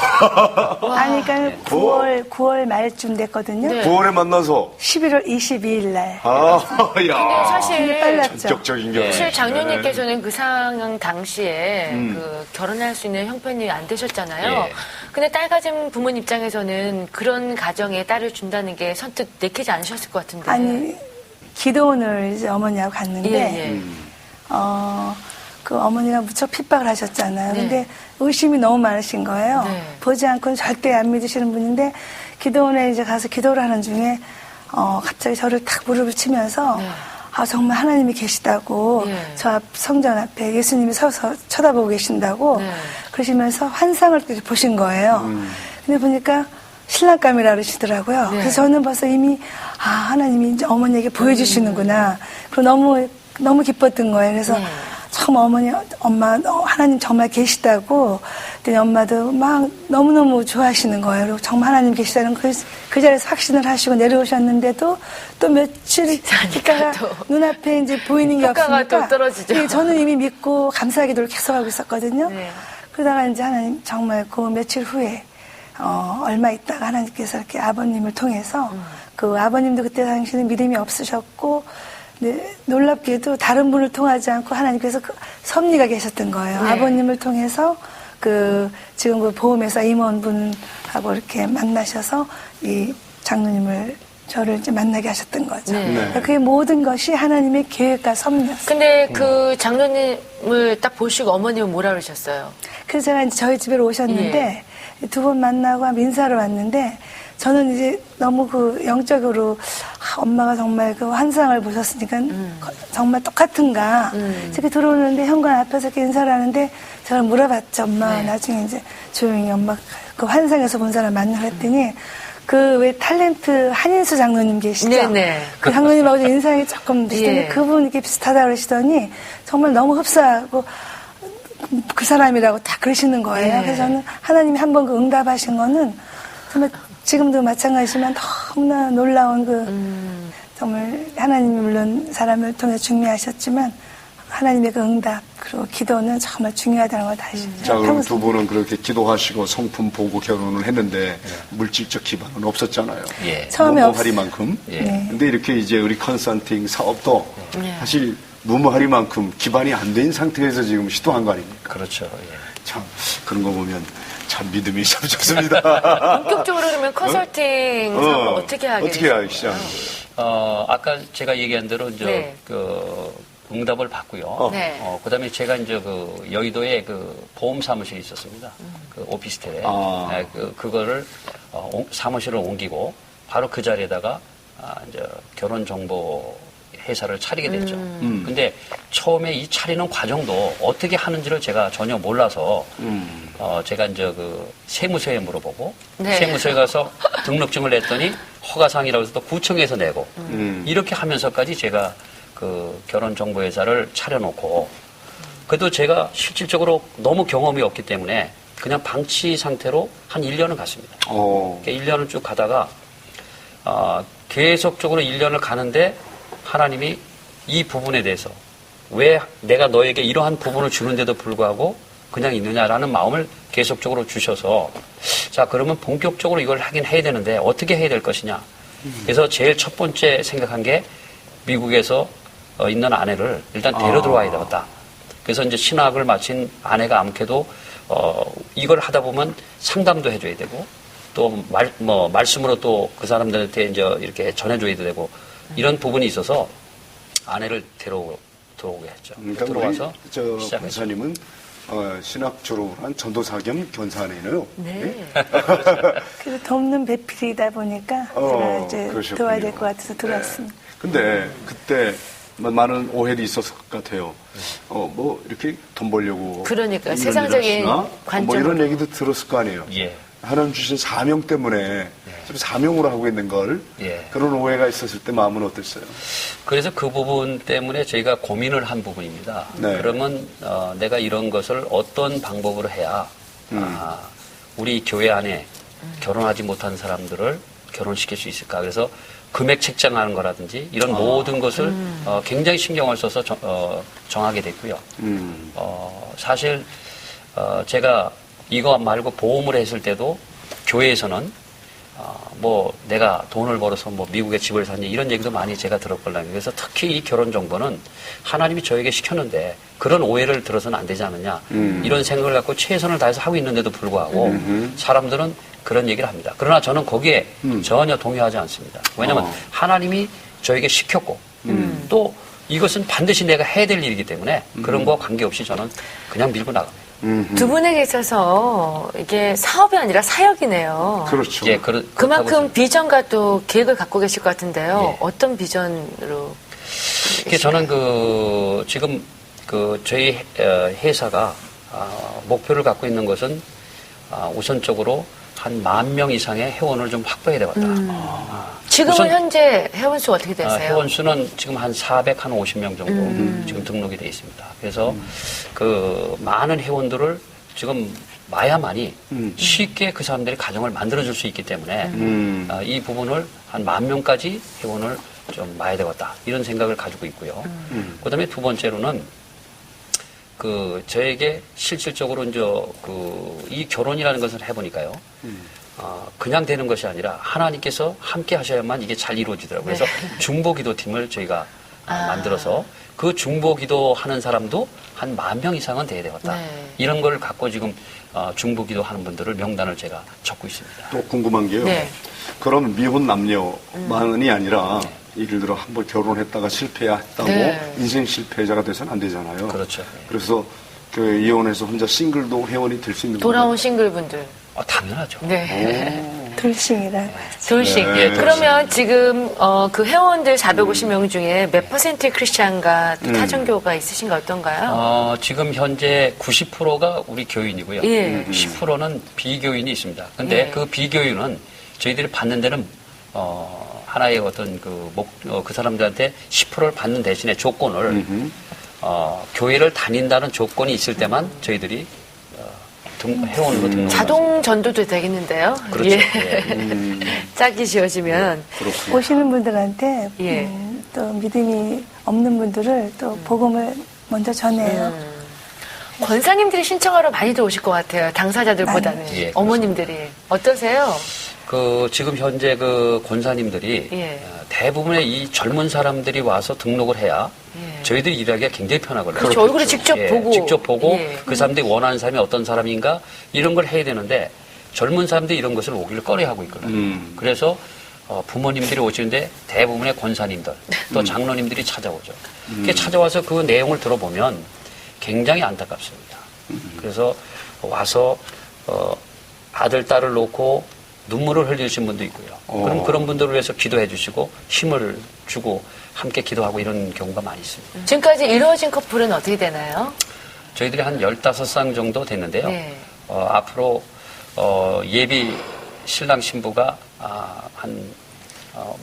아니 그러니까 9월 말쯤 됐거든요. 네. 9월에 만나서 11월 22일 날. 근데 야. 사실 빨랐죠. 전격적인 결혼. 사실 장로님께서는 그 상황 당시에 그 결혼할 수 있는 형편이 안 되셨잖아요. 예. 근데 딸 가진 부모님 입장에서는 그런 가정에 딸을 준다는 게 선뜻 내키지 않으셨을 것 같은데. 아니 기도원을 이제 어머니하고 갔는데 예, 예. 그 어머니가 무척 핍박을 하셨잖아요. 네. 근데 의심이 너무 많으신 거예요. 네. 보지 않고는 절대 안 믿으시는 분인데 기도원에 이제 가서 기도를 하는 중에 갑자기 저를 탁 무릎을 치면서 네. 정말 하나님이 계시다고 네. 저 앞 성전 앞에 예수님이 서서 쳐다보고 계신다고 네. 그러시면서 환상을 보신 거예요. 근데 보니까 신랑감이라 그러시더라고요. 네. 그래서 저는 벌써 이미 하나님이 이제 어머니에게 보여주시는구나. 그리고 너무 기뻤던 거예요. 그래서 참 엄마 하나님 정말 계시다고. 그랬더니 엄마도 막 너무너무 좋아하시는 거예요. 그리고 정말 하나님 계시다는 그 자리에서 확신을 하시고 내려오셨는데도 또 며칠 있다가 또 눈앞에 이제 보이는 게 효과가 없으니까 또 떨어지죠. 예, 저는 이미 믿고 감사의 기도를 계속하고 있었거든요. 네. 그러다가 이제 하나님 정말 그 며칠 후에 얼마 있다가 하나님께서 이렇게 아버님을 통해서 그 아버님도 그때 당시에는 믿음이 없으셨고 네, 놀랍게도 다른 분을 통하지 않고 하나님께서 그 섭리가 계셨던 거예요. 네. 아버님을 통해서 지금 그 보험회사 임원분하고 이렇게 만나셔서 이 장로님을 저를 이제 만나게 하셨던 거죠. 네. 그러니까 그 모든 것이 하나님의 계획과 섭리였어요. 근데 그 장로님을 딱 보시고 어머님은 뭐라 그러셨어요? 그래서 제가 이제 저희 집에 오셨는데 두 번 만나고 인사를 왔는데 저는 이제 너무 그 영적으로 엄마가 정말 그 환상을 보셨으니까 정말 똑같은가 이렇게 들어오는데 현관 앞에서 이렇게 인사를 하는데 제가 물어봤죠. 엄마 나중에 이제 조용히 엄마 그 환상에서 본 사람 만나 했더니 그 왜 탤런트 한인수 장로님 계시죠? 네네. 그 장로님하고 인상이 조금 비슷한데 예. 그분 이렇게 비슷하다 그러시더니 정말 너무 흡사하고 그 사람이라고 다 그러시는 거예요. 네. 그래서 저는 하나님이 한 번 그 응답하신 거는 정말 지금도 마찬가지지만 너무나 놀라운 정말 하나님이 물론 사람을 통해 중매하셨지만 하나님의 그 응답 그리고 기도는 정말 중요하다는 걸 다시 자, 그럼 평생 두 분은 그렇게 기도하시고 성품 보고 결혼을 했는데 물질적 기반은 없었잖아요. 예. 처음에 무모하리만큼. 예. 네. 근데 이렇게 이제 우리 컨설팅 사업도 네. 사실 무모하리만큼 기반이 안 된 상태에서 지금 시도한 거 아닙니까? 그렇죠. 예. 참 그런 거 보면 참 믿음이 참 좋습니다. 본격적으로 그러면 컨설팅 사업을 어떻게 하게 어떻게 하기 되셨어요? 시작한 거예요? 아까 제가 얘기한 대로 이제 네. 그 응답을 받고요. 네. 그다음에 제가 이제 그 여의도에 그 보험 사무실이 있었습니다. 그 오피스텔에 아. 네, 그거를 사무실을 옮기고 바로 그 자리에다가 이제 결혼 정보 회사를 차리게 됐죠. 근데 처음에 이 차리는 과정도 어떻게 하는지를 제가 전혀 몰라서 제가 이제 그 세무서에 물어보고 네. 세무서에 가서 등록증을 냈더니 허가상이라고 해서 또 구청에서 내고 이렇게 하면서까지 제가 그 결혼정보회사를 차려놓고 그래도 제가 실질적으로 너무 경험이 없기 때문에 그냥 방치 상태로 한 1년을 갔습니다. 1년을 쭉 가다가 계속적으로 1년을 가는데 하나님이 이 부분에 대해서 왜 내가 너에게 이러한 부분을 주는데도 불구하고 그냥 있느냐라는 마음을 계속적으로 주셔서 자 그러면 본격적으로 이걸 하긴 해야 되는데 어떻게 해야 될 것이냐. 그래서 제일 첫 번째 생각한 게 미국에서 있는 아내를 일단 데려 들어와야 되겠다. 그래서 이제 신학을 마친 아내가 암캐도 이걸 하다 보면 상담도 해줘야 되고 또 말씀으로 또 그 사람들한테 이제 이렇게 전해줘야 되고 이런 부분이 있어서 아내를 들어오게 했죠. 그러니까 들어와서 우리 저 시작했죠. 권사님은 신학 졸업을 한 전도사 겸 견사네요. 네. 그래서 돕는 배필이다 보니까 제가 이제 그러셨군요. 도와야 될 것 같아서 들어왔습니다. 근데 그때 많은 오해도 있었을 것 같아요. 뭐 이렇게 돈 벌려고. 그러니까 이런 세상적인 일을 하시나? 뭐 관점으로. 이런 얘기도 들었을 거 아니에요. 예. 하나님 주신 사명 때문에 좀 사명으로 하고 있는 걸 예. 그런 오해가 있었을 때 마음은 어땠어요? 그래서 그 부분 때문에 저희가 고민을 한 부분입니다. 네. 그러면 내가 이런 것을 어떤 방법으로 해야 우리 교회 안에 결혼하지 못한 사람들을 결혼시킬 수 있을까. 그래서 금액 책정하는 거라든지 이런 모든 것을 굉장히 신경을 써서 정하게 됐고요. 사실 제가 이거 말고 보험을 했을 때도 교회에서는 뭐 내가 돈을 벌어서 뭐 미국에 집을 샀니 이런 얘기도 많이 제가 들었거든요. 그래서 특히 이 결혼 정보는 하나님이 저에게 시켰는데 그런 오해를 들어서는 안 되지 않느냐 이런 생각을 갖고 최선을 다해서 하고 있는데도 불구하고 사람들은 그런 얘기를 합니다. 그러나 저는 거기에 전혀 동의하지 않습니다. 왜냐하면 하나님이 저에게 시켰고 또 이것은 반드시 내가 해야 될 일이기 때문에 그런 거와 관계없이 저는 그냥 밀고 나갑니다. 두 분에게 있어서 이게 사업이 아니라 사역이네요. 그렇죠. 예, 그만큼 비전과 또 계획을 갖고 계실 것 같은데요. 예. 어떤 비전으로? 저는 지금 저희 회사가 목표를 갖고 있는 것은 우선적으로 한 10,000명 이상의 회원을 좀 확보해야 되겠다. 지금은 우선- 현재 회원 수 어떻게 되세요? 회원 수는 지금 한 450명 정도 지금 등록이 돼 있습니다. 그래서 그 많은 회원들을 지금 마야만이 쉽게 그 사람들이 가정을 만들어줄 수 있기 때문에 이 부분을 한 10,000명까지 회원을 좀 마야 되겠다 이런 생각을 가지고 있고요. 그다음에 두 번째로는 그 저에게 실질적으로 이제 이 결혼이라는 것을 해보니까요. 그냥 되는 것이 아니라 하나님께서 함께 하셔야만 이게 잘 이루어지더라고요. 그래서 중보기도팀을 저희가 만들어서 그 중보기도 하는 사람도 한 10,000명 이상은 돼야 되겠다. 네. 이런 걸 갖고 지금 중보기도 하는 분들을 명단을 제가 적고 있습니다. 또 궁금한 게요. 네. 그럼 미혼 남녀만이 아니라 예를 들어 한번 결혼했다가 실패했다고 네. 인생 실패자가 돼서는 안 되잖아요. 그렇죠. 그래서 그 이혼해서 혼자 싱글도 회원이 될 수 있는 돌아온 건가요? 싱글분들. 당연하죠. 네. 돌싱이라. 둘씩. 네. 그러면 지금 그 회원들 450명 중에 몇 퍼센트의 크리스찬과 또 타종교가 있으신가 어떤가요? 지금 현재 90%가 우리 교인이고요. 예. 10%는 비교인이 있습니다. 근데 예. 그 비교인은 저희들이 받는 데는 하나의 어떤 그 사람들한테 10%를 받는 대신에 조건을 교회를 다닌다는 조건이 있을 때만 저희들이 회원으로 등록. 자동 전도도 되겠는데요? 그렇죠. 예. 예. 짝이 지어지면. 그렇군요. 오시는 분들한테 예. 또 믿음이 없는 분들을 또 복음을 먼저 전해요. 권사님들이 신청하러 많이들 오실 것 같아요. 당사자들보다는. 많이. 예, 어머님들이. 어떠세요? 지금 현재 그 권사님들이 예. 대부분의 이 젊은 사람들이 와서 등록을 해야 예. 저희들이 일하기가 굉장히 편하거든요. 그렇죠. 얼굴을 직접 보고. 직접 보고 예. 그 사람들이 원하는 사람이 어떤 사람인가 이런 걸 해야 되는데 젊은 사람들이 이런 것을 오기를 꺼려하고 있거든요. 그래서 부모님들이 오시는데 대부분의 권사님들 또 장로님들이 찾아오죠. 이렇게 찾아와서 그 내용을 들어보면 굉장히 안타깝습니다. 그래서 와서 아들, 딸을 놓고 눈물을 흘리신 분도 있고요. 그럼 그런 분들을 위해서 기도해 주시고 힘을 주고 함께 기도하고 이런 경우가 많이 있습니다. 지금까지 이루어진 커플은 어떻게 되나요? 저희들이 한 15쌍 정도 됐는데요. 네. 앞으로 예비 신랑 신부가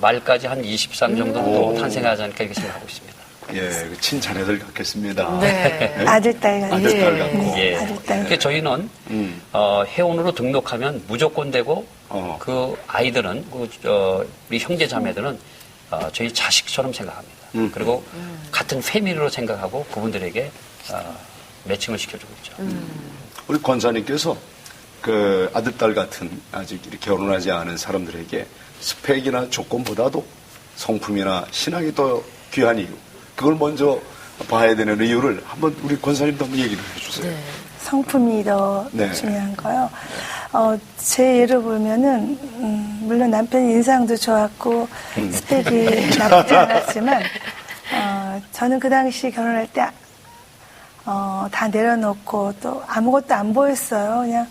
말까지 한 20쌍 정도 또 탄생하지 않을까 이렇게 생각하고 있습니다. 예, 그 친자녀들 같겠습니다. 네. 아들, 딸 같은. 아들, 딸 같고. 예. 아들, 딸. 그러니까 저희는 회원으로 등록하면 무조건 되고 그 아이들은 우리 형제 자매들은 저희 자식처럼 생각합니다. 그리고 같은 패밀리로 생각하고 그분들에게 매칭을 시켜주고 있죠. 우리 권사님께서 그 아들, 딸 같은 아직 이렇게 결혼하지 않은 사람들에게 스펙이나 조건보다도 성품이나 신앙이 더 귀한 이유, 그걸 먼저 봐야 되는 이유를 한번 우리 권사님도 한번 얘기를 해주세요. 네. 성품이 더 네. 중요한 거요. 제 예를 보면은 물론 남편이 인상도 좋았고 스펙이 나쁘지 않았지만 저는 그 당시 결혼할 때 다 내려놓고 또 아무것도 안 보였어요. 그냥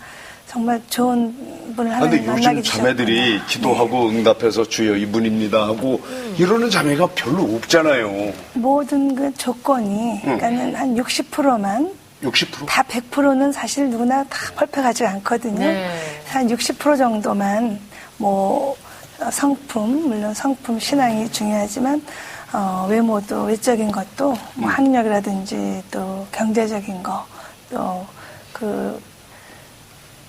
정말 좋은 분을 그런데 하나님 만나게 요즘 자매들이 주셨구나. 기도하고 응답해서 주여 이분입니다 하고 이러는 자매가 별로 없잖아요. 모든 그 조건이 그러니까는 한 60%만 60%? 다 100%는 사실 누구나 다 퍼펙트하지 않거든요. 네. 한 60% 정도만 뭐 성품, 물론 성품 신앙이 중요하지만 외모도 외적인 것도 뭐 학력이라든지 또 경제적인 거 또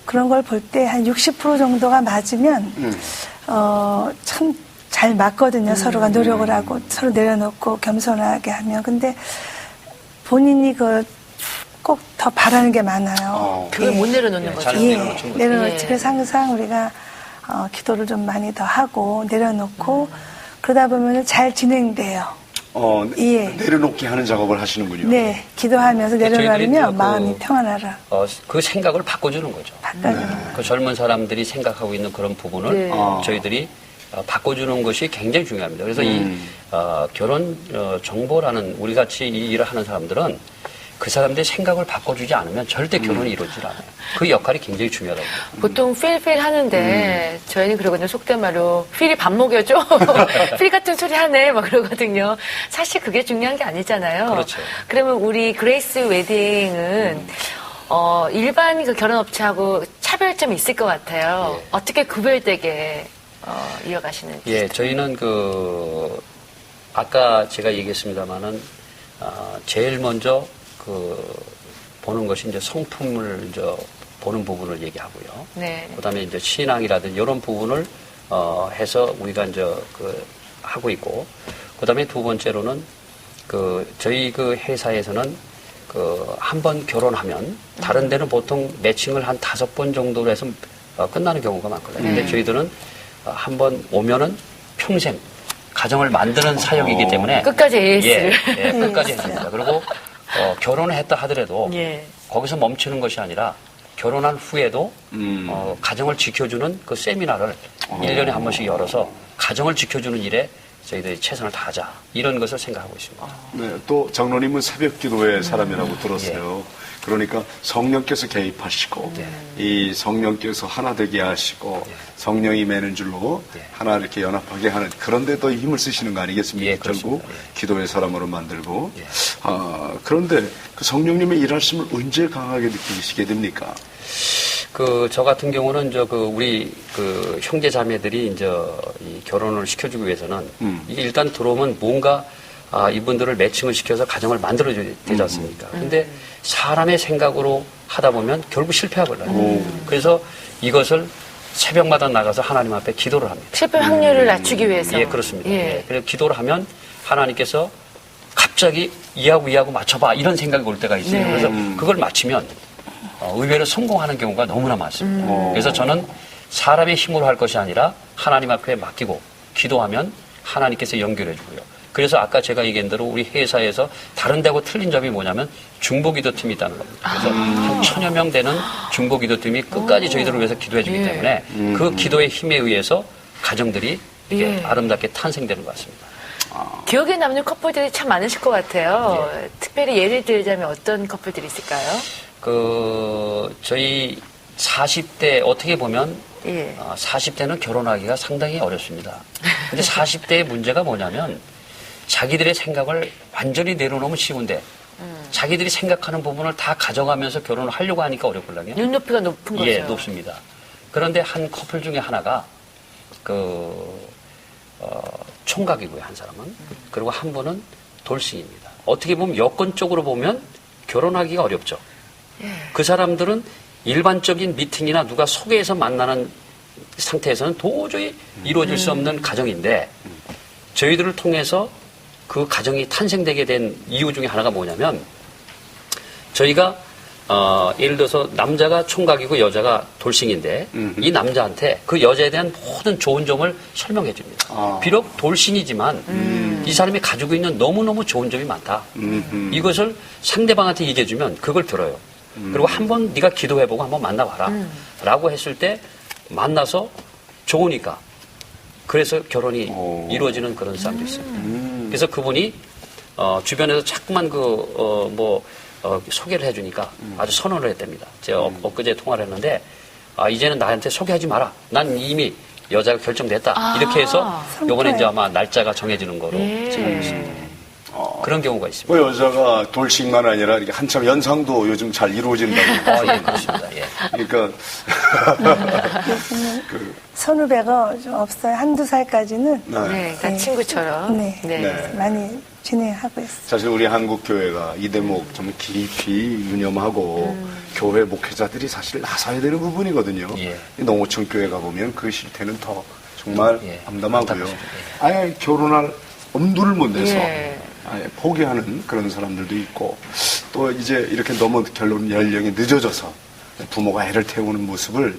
그런 걸 볼 때 한 60% 정도가 맞으면 참 잘 맞거든요. 서로가 노력을 하고 서로 내려놓고 겸손하게 하면. 근데 본인이 꼭 더 바라는 게 많아요. 그걸 예. 못 내려놓는 거죠. 잘 예, 내려놓지 못해요. 내려놓지. 예. 그래서 항상 우리가 기도를 좀 많이 더 하고 내려놓고 그러다 보면 잘 진행돼요. 예. 내려놓게 하는 작업을 하시는군요. 네, 기도하면서 저희들이 내려놓으면 이제 마음이 평안하라. 그 생각을 바꿔주는 거죠. 바꿔주는 거. 그 젊은 사람들이 생각하고 있는 그런 부분을 네. 저희들이 바꿔주는 것이 굉장히 중요합니다. 그래서 이 결혼 정보라는 우리 같이 이 일을 하는 사람들은 그 사람들의 생각을 바꿔주지 않으면 절대 결혼이 이루어지지 않아요. 그 역할이 굉장히 중요하다고. 보통 필 하는데 저희는 그러거든요. 속된 말로 필이 밥 먹여줘. 필 같은 소리 하네. 막 그러거든요. 사실 그게 중요한 게 아니잖아요. 그렇죠. 그러면 우리 그레이스 웨딩은 일반 그 결혼업체하고 차별점이 있을 것 같아요. 예. 어떻게 구별되게 이어가시는지. 예, 저희는 아까 제가 얘기했습니다마는, 제일 먼저 보는 것이 이제 성품을 이제 보는 부분을 얘기하고요. 네. 그 다음에 이제 신앙이라든지 이런 부분을, 해서 우리가 이제 하고 있고, 그 다음에 두 번째로는 저희 회사에서는 한 번 결혼하면 다른 데는 보통 매칭을 한 5번 정도로 해서 끝나는 경우가 많거든요. 근데 저희들은 한 번 오면은 평생 가정을 만드는 사역이기 때문에 끝까지 AS를. 예, 끝까지 했습니다. 그리고 결혼을 했다 하더라도 예. 거기서 멈추는 것이 아니라 결혼한 후에도 가정을 지켜주는 그 세미나를 1년에 한 번씩 열어서 가정을 지켜주는 일에 저희들이 최선을 다하자 이런 것을 생각하고 있습니다. 네, 또 장로님은 새벽 기도의 사람이라고 들었어요. 그러니까 성령께서 개입하시고 이 성령께서 하나 되게 하시고 성령이 매는 줄로 하나 이렇게 연합하게 하는 그런데 더 힘을 쓰시는 거 아니겠습니까? 예, 결국 그렇습니다. 예. 기도의 사람으로 만들고 그런데 그 성령님의 일하심을 언제 강하게 느끼시게 됩니까? 저 같은 경우는 우리 형제 자매들이 이제 이 결혼을 시켜주기 위해서는 이게 일단 들어오면 뭔가 이분들을 매칭을 시켜서 가정을 만들어줘야 되지 않습니까? 근데 사람의 생각으로 하다 보면 결국 실패하거든요. 그래서 이것을 새벽마다 나가서 하나님 앞에 기도를 합니다. 실패 확률을 낮추기 위해서. 예, 그렇습니다. 예. 예. 그래서 기도를 하면 하나님께서 갑자기 이하고 맞춰봐 이런 생각이 올 때가 있어요. 네. 그래서 그걸 맞추면 의외로 성공하는 경우가 너무나 많습니다. 그래서 저는 사람의 힘으로 할 것이 아니라 하나님 앞에 맡기고 기도하면 하나님께서 연결해 주고요. 그래서 아까 제가 얘기한 대로 우리 회사에서 다른 데하고 틀린 점이 뭐냐면 중보기도팀이 있다는 겁니다. 그래서 한 1000여 명 되는 중보기도팀이 끝까지 저희들을 위해서 기도해 주기 때문에 그 기도의 힘에 의해서 가정들이 이게 아름답게 탄생되는 것 같습니다. 기억에 남는 커플들이 참 많으실 것 같아요. 특별히 예를 들자면 어떤 커플들이 있을까요? 저희 40대 어떻게 보면 예. 40대는 결혼하기가 상당히 어렵습니다. 근데 40대의 문제가 뭐냐면 자기들의 생각을 완전히 내려놓으면 쉬운데 자기들이 생각하는 부분을 다 가져가면서 결혼을 하려고 하니까 어렵거든요. 눈높이가 높은 거죠. 예, 높습니다. 그런데 한 커플 중에 하나가 총각이고요, 한 사람은. 그리고 한 분은 돌싱입니다. 어떻게 보면 여건적으로 보면 결혼하기가 어렵죠. 그 사람들은 일반적인 미팅이나 누가 소개해서 만나는 상태에서는 도저히 이루어질 수 없는 가정인데 저희들을 통해서 그 가정이 탄생되게 된 이유 중에 하나가 뭐냐면 저희가 예를 들어서 남자가 총각이고 여자가 돌싱인데 이 남자한테 그 여자에 대한 모든 좋은 점을 설명해 줍니다. 비록 돌싱이지만 이 사람이 가지고 있는 너무너무 좋은 점이 많다. 이것을 상대방한테 얘기해 주면 그걸 들어요. 그리고 한번 네가 기도해보고 한번 만나봐라 라고 했을 때 만나서 좋으니까 그래서 결혼이 이루어지는 그런 사람도 있습니다. 그래서 그분이 주변에서 자꾸만 소개를 해주니까 아주 선언을 했답니다. 제가 엊그제 통화를 했는데 이제는 나한테 소개하지 마라. 난 이미 여자가 결정됐다. 이렇게 해서 요번에 이제 아마 날짜가 정해지는 거로 지금 알고 있습니다. 그런 경우가 있습니다. 그 여자가 돌싱만 아니라 이렇게 한참 연상도 요즘 잘 이루어진다고. 예, 그렇습니다. 예. 그러니까 선후배가 좀 없어요. 한두 살까지는. 네, 그러니까 친구처럼. 네. 네. 많이 진행하고 있어요. 사실 우리 한국 교회가 이 대목 좀 깊이 유념하고 교회 목회자들이 사실 나서야 되는 부분이거든요. 예. 이 농어촌 교회 가 보면 그 실태는 더 정말 예. 암담하고요. 예. 아예 결혼할 엄두를 못 내서 예. 아예 포기하는 그런 사람들도 있고 또 이제 이렇게 너무 결혼 연령이 늦어져서 부모가 애를 태우는 모습을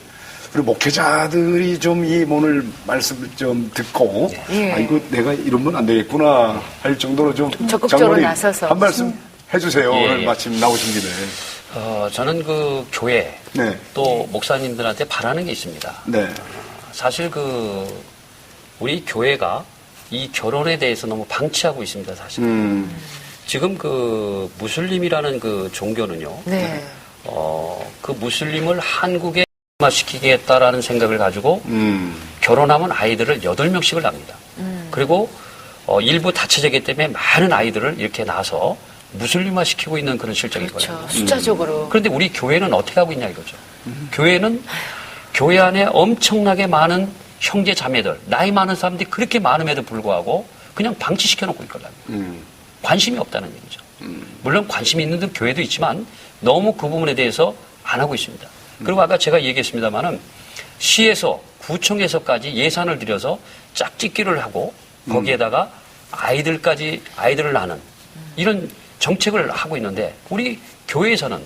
우리 목회자들이 좀 이 오늘 말씀을 좀 듣고 예. 이거 내가 이러면 안 되겠구나 할 정도로 좀 적극적으로 장로님 나서서. 한 말씀 해주세요. 예, 오늘 예. 마침 나오신 김에. 저는 그 교회 네. 또 목사님들한테 바라는 게 있습니다. 네. 사실 우리 교회가 이 결혼에 대해서 너무 방치하고 있습니다, 사실. 지금 무슬림이라는 그 종교는요. 네. 그 무슬림을 한국에 시키겠다라는 생각을 가지고 결혼하면 아이들을 8명씩을 낳습니다. 그리고 일부 다처제기 때문에 많은 아이들을 이렇게 낳아서 무슬림화 시키고 있는 그런 실정이거든요. 그렇죠. 숫자적으로. 그런데 우리 교회는 어떻게 하고 있냐 이거죠. 교회는 교회 안에 엄청나게 많은 형제 자매들, 나이 많은 사람들이 그렇게 많음에도 불구하고 그냥 방치시켜 놓고 있거든요. 관심이 없다는 얘기죠. 물론 관심이 있는 등 교회도 있지만 너무 그 부분에 대해서 안 하고 있습니다. 그리고 아까 제가 얘기했습니다마는 시에서 구청에서까지 예산을 들여서 짝짓기를 하고 거기에다가 아이들을 낳는 이런 정책을 하고 있는데 우리 교회에서는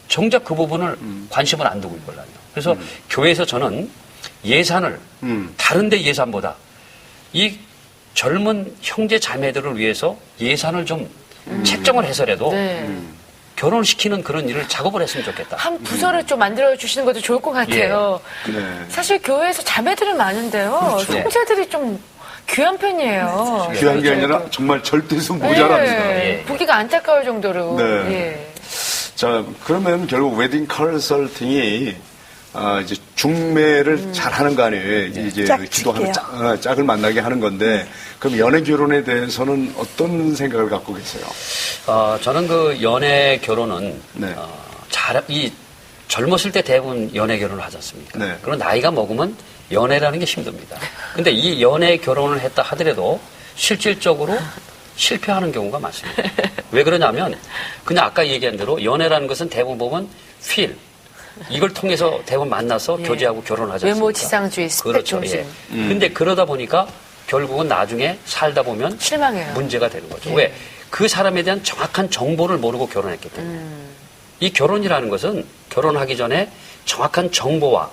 정작 그 부분을 관심을 안 두고 있거든요. 그래서 교회에서 저는 예산을 다른 데 예산보다 이 젊은 형제 자매들을 위해서 예산을 좀 책정을 해서라도 네. 결혼을 시키는 그런 일을 작업을 했으면 좋겠다. 한 부서를 좀 만들어 주시는 것도 좋을 것 같아요. 네. 사실 교회에서 자매들은 많은데요. 그렇죠. 형제들이 좀 귀한 편이에요. 귀한 게 아니라 정말 절대수 모자랍니다. 네. 보기가 안타까울 정도로. 네. 예. 자, 그러면 결국 웨딩 컨설팅이 이제 중매를 잘 하는 거 아니에요? 이제 기도하는 짝을 만나게 하는 건데, 그럼 연애 결혼에 대해서는 어떤 생각을 갖고 계세요? 저는 그 연애 결혼은, 네. 젊었을 때 대부분 연애 결혼을 하지 않습니까? 네. 그리고 나이가 먹으면 연애라는 게 힘듭니다. 근데 이 연애 결혼을 했다 하더라도 실질적으로 실패하는 경우가 많습니다. 왜 그러냐면, 그냥 아까 얘기한 대로 연애라는 것은 대부분 보면 이걸 통해서 대부분 만나서 예. 교제하고 결혼하지 않습니까? 외모 지상주의 스펙 그렇죠. 중심. 예. 근데 그러다 보니까 결국은 나중에 살다 보면 실망해요. 문제가 되는 거죠. 예. 왜? 그 사람에 대한 정확한 정보를 모르고 결혼했기 때문에. 이 결혼이라는 것은 결혼하기 전에 정확한 정보와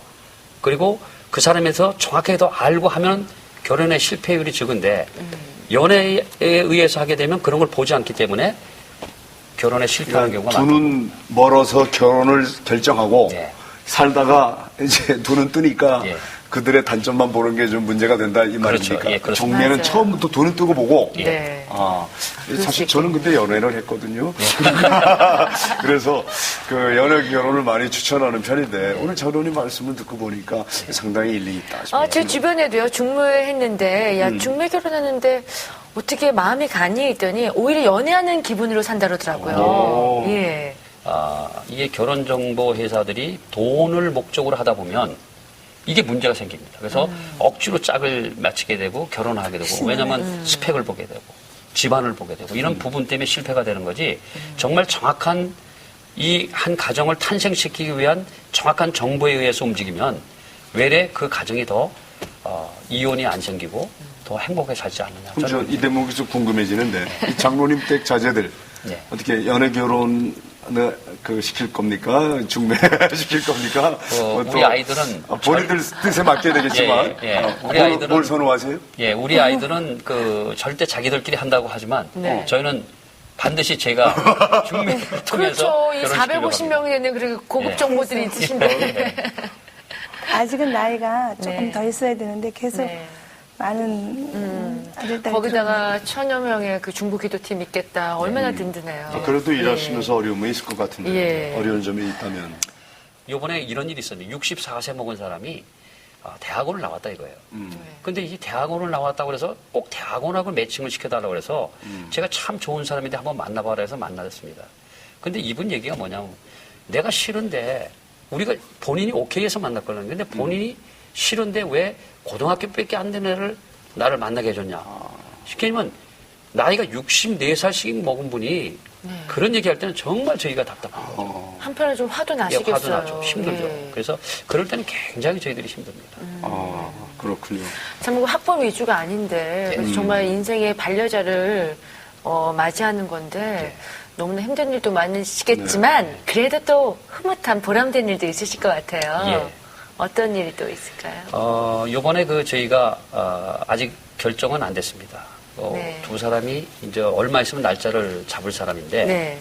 그리고 그 사람에서 정확하게 더 알고 하면 결혼의 실패율이 적은데 연애에 의해서 하게 되면 그런 걸 보지 않기 때문에 결혼에 실패하는 경우가 두 많아요. 눈 멀어서 결혼을 결정하고 예. 살다가 이제 두 눈 뜨니까 예. 그들의 단점만 보는 게 좀 문제가 된다 이 그렇죠. 말입니까? 예, 그렇습니다. 정매는 맞아요. 처음부터 두 눈 뜨고 보고 네. 사실 저는 근데 연애를 했거든요. 그래서 그 연애 결혼을 많이 추천하는 편인데 오늘 장로님 말씀을 듣고 보니까 상당히 일리 있다 싶어요. 제 주변에도요, 중매했는데, 중매 결혼하는데, 어떻게 마음이 간이 했더니, 오히려 연애하는 기분으로 산다 그러더라고요. 예. 이게 결혼정보 회사들이 돈을 목적으로 하다 보면 이게 문제가 생깁니다. 그래서 억지로 짝을 맞추게 되고 결혼하게 되고 왜냐하면 스펙을 보게 되고 집안을 보게 되고 이런 부분 때문에 실패가 되는 거지 정말 정확한 이 한 가정을 탄생시키기 위한 정확한 정보에 의해서 움직이면 외래 그 가정이 더 이혼이 안 생기고 더 행복하게 살지 않느냐. 그럼 저 이 대목에서 궁금해지는데 이 장로님 댁 자제들 네. 어떻게 연애 결혼 시킬 겁니까? 중매 시킬 겁니까? 우리 아이들은 본인들 뜻에 맞게 되겠지만 우리 아이들은 뭘 선호하세요? 예, 우리 아이들은 절대 자기들끼리 한다고 하지만 네. 저희는 반드시 제가 중매를 통해서 그렇죠. 이 450명에는 그렇게 고급 예. 정보들이 있으신데. 아직은 나이가 조금 네. 더 있어야 되는데 계속 네. 많은 아들딸이 거기다가 1000여 명의 그 중부 기도팀 있겠다. 얼마나 든든해요. 그래도 일하시면서 어려움이 있을 것 같은데 예. 어려운 점이 있다면 요번에 이런 일이 있었는데 64세 먹은 사람이 대학원을 나왔다 이거예요. 근데 이 대학원을 나왔다고 그래서 꼭 대학원하고 매칭을 시켜달라고 그래서 제가 참 좋은 사람인데 한번 만나봐라 해서 만났습니다. 근데 이분 얘기가 뭐냐면 내가 싫은데 우리가 본인이 오케이 해서 만났거든요. 근데 본인이 싫은데 왜 고등학교밖에 안 된 애를 나를 만나게 해줬냐. 쉽게 얘기하면 나이가 64살씩 먹은 분이 그런 얘기할 때는 정말 저희가 답답합니다. 한편에 좀 화도 예, 나시겠어요. 화도 나죠. 힘들죠. 예. 그래서 그럴 때는 굉장히 저희들이 힘듭니다. 그렇군요. 참 학벌 위주가 아닌데 그래서 정말 인생의 반려자를 맞이하는 건데 너무나 힘든 일도 많으시겠지만 그래도 또 흐뭇한 보람된 일도 있으실 것 같아요. 예. 어떤 일이 또 있을까요? 요번에 저희가 아직 결정은 안 됐습니다. 네. 두 사람이 이제 얼마 있으면 날짜를 잡을 사람인데 네.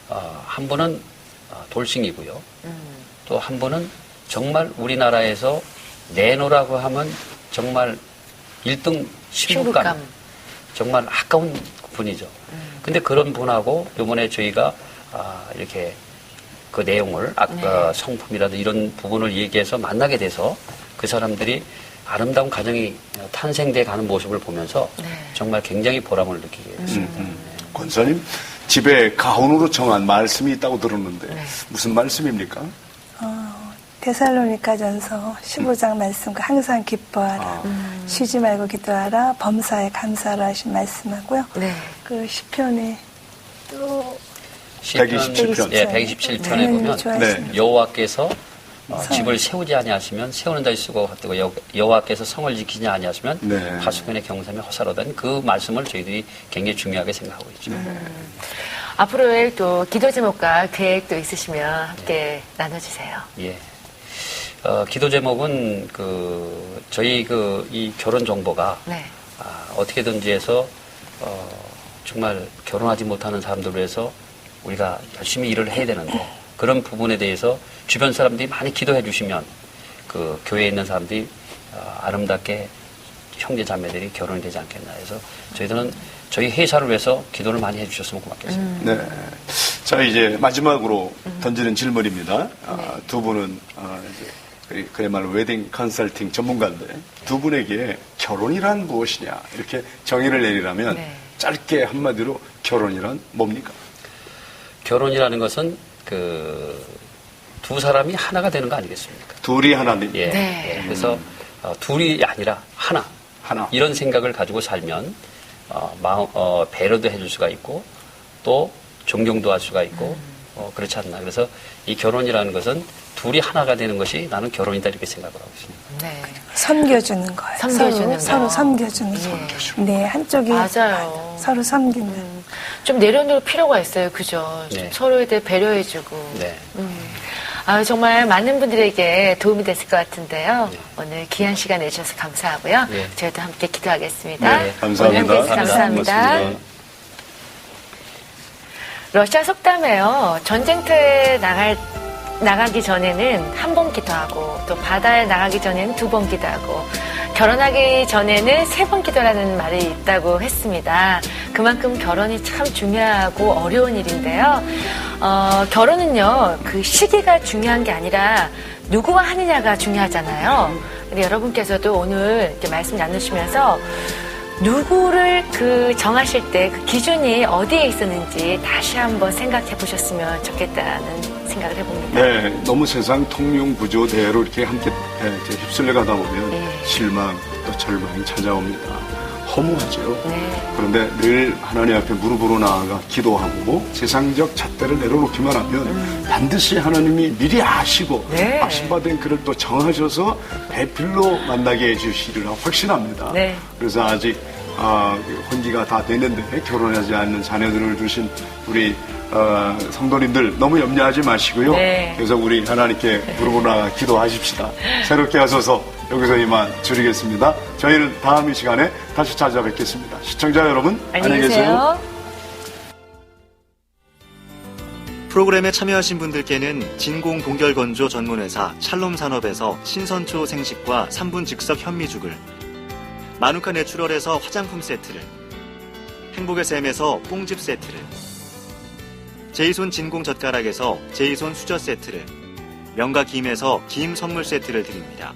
한 분은 돌싱이고요. 또 한 분은 정말 우리나라에서 내노라고 하면 정말 1등 신부감. 정말 아까운 분이죠. 근데 그런 분하고 요번에 저희가 이렇게 그 내용을 아까 성품이라든지 이런 부분을 얘기해서 만나게 돼서 그 사람들이 아름다운 가정이 탄생돼 가는 모습을 보면서 정말 굉장히 보람을 느끼게 됐습니다. 권사님, 집에 가훈으로 정한 말씀이 있다고 들었는데 네. 무슨 말씀입니까? 데살로니가전서 15장 말씀과 항상 기뻐하라, 쉬지 말고 기도하라, 범사에 감사하라 하신 말씀하고요. 네. 그 시편에 또 127편. 예, 127편에 하나님을 보면 좋아하시는 여호와께서 집을 세우지 아니하시면 세우는 자의 수고가 같고 여호와께서 성을 지키지 아니하시면 네. 하수근의 경삼이 허사로다는 그 말씀을 저희들이 굉장히 중요하게 생각하고 있죠. 앞으로의 또 기도 제목과 계획도 있으시면 함께 나눠주세요. 예. 기도 제목은 저희 이 결혼 정보가 네. 어떻게든지 해서 정말 결혼하지 못하는 사람들을 위해서 우리가 열심히 일을 해야 되는데 그런 부분에 대해서 주변 사람들이 많이 기도해 주시면 그 교회에 있는 사람들이 아름답게 형제 자매들이 결혼이 되지 않겠나 해서 저희들은 저희 회사를 위해서 기도를 많이 해주셨으면 고맙겠습니다. 네. 자, 이제 마지막으로 던지는 질문입니다. 두 분은 이제 그야말로 웨딩 컨설팅 전문가인데 두 분에게 결혼이란 무엇이냐 이렇게 정의를 내리라면 네. 짧게 한마디로 결혼이란 뭡니까? 결혼이라는 것은 두 사람이 하나가 되는 거 아니겠습니까? 둘이 하나님. 예. 네. 예. 그래서 둘이 아니라 하나. 이런 생각을 가지고 살면 배려도 해줄 수가 있고 또 존경도 할 수가 있고 그렇지 않나. 그래서 이 결혼이라는 것은 둘이 하나가 되는 것이 나는 결혼이다 이렇게 생각을 하고 있습니다. 네. 섬겨주는 거예요. 섬겨주는 서로 거. 섬겨주는 예. 거. 네, 한쪽이 맞아요. 서로 섬긴다. 좀 내려놓을 필요가 있어요. 그죠? 좀 네. 서로에 대해 배려해주고. 네. 정말 많은 분들에게 도움이 됐을 것 같은데요. 네. 오늘 귀한 시간 내주셔서 감사하고요. 네. 저희도 함께 기도하겠습니다. 네. 감사합니다. 오늘 함께 해주셔서 감사합니다. 고맙습니다. 러시아 속담에요. 전쟁터에 나가기 전에는 한 번 기도하고 또 바다에 나가기 전에는 두 번 기도하고 결혼하기 전에는 세 번 기도라는 말이 있다고 했습니다. 그만큼 결혼이 참 중요하고 어려운 일인데요. 결혼은요, 그 시기가 중요한 게 아니라 누구와 하느냐가 중요하잖아요. 근데 여러분께서도 오늘 이렇게 말씀 나누시면서 누구를 정하실 때 그 기준이 어디에 있었는지 다시 한번 생각해 보셨으면 좋겠다는 생각을 해봅니다. 네, 너무 세상 통용구조대로 이렇게 함께 휩쓸려 가다 보면 네. 실망 또 절망이 찾아옵니다. 허무하죠. 네. 그런데 늘 하나님 앞에 무릎으로 나아가 기도하고 세상적 잣대를 내려놓기만 하면 반드시 하나님이 미리 아시고 네. 아신바된 그를 또 정하셔서 배필로 만나게 해주시리라 확신합니다. 네. 그래서 아직 혼기가 다 됐는데 결혼하지 않는 자녀들을 두신 우리 성도님들 너무 염려하지 마시고요. 네. 그래서 우리 하나님께 무릎으로 나아가 기도하십시다. 새롭게 하소서. 여기서 이만 줄이겠습니다. 저희는 다음 이 시간에 다시 찾아뵙겠습니다. 시청자 여러분, 안녕히 계세요. 프로그램에 참여하신 분들께는 진공 동결건조 전문회사 샬롬산업에서 신선초 생식과 3분 즉석 현미죽을, 마누카 내추럴에서 화장품 세트를, 행복의 샘에서 뽕집 세트를, 제이손 진공 젓가락에서 제이손 수저 세트를, 명가 김에서 김 선물 세트를 드립니다.